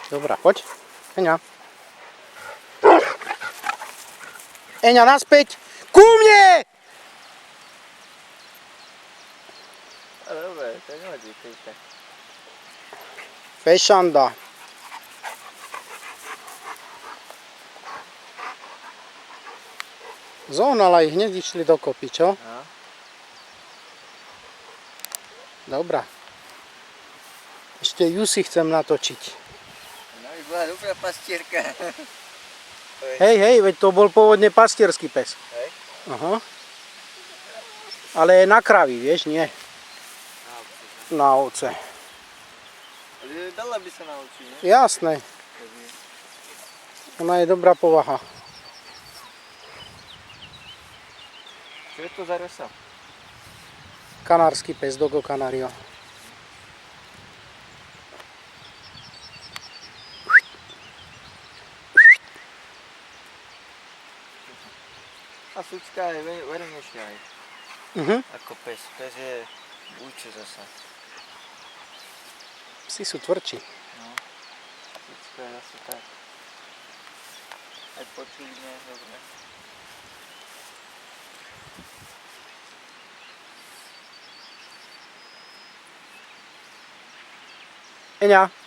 Dobrá, poď. Eňa. Eňa, naspäť. Ku mne! Dobre, to nevadí, píšte. Fešanda. Zohnala ich, hneď išli dokopy, čo? No. Dobrá. Ešte ju si chcem natočiť. No by bola dobrá pastierka. Hej, veď to bol pôvodne pastierský pes. Hej? Aha. Ale je na kravy, vieš, nie na ovce. Ale dala by sa naučiť, nie? Jasné. Ona je dobrá povaha. Čo je to za rasa? Kanársky pes, Dogo Canario. A sučka je verejnejšia aj. Ako pes. Pes je úču zasa. Psi sú tvrdší. No. Sučka je zase tak. Aj počuť nie je dobré. Eňa.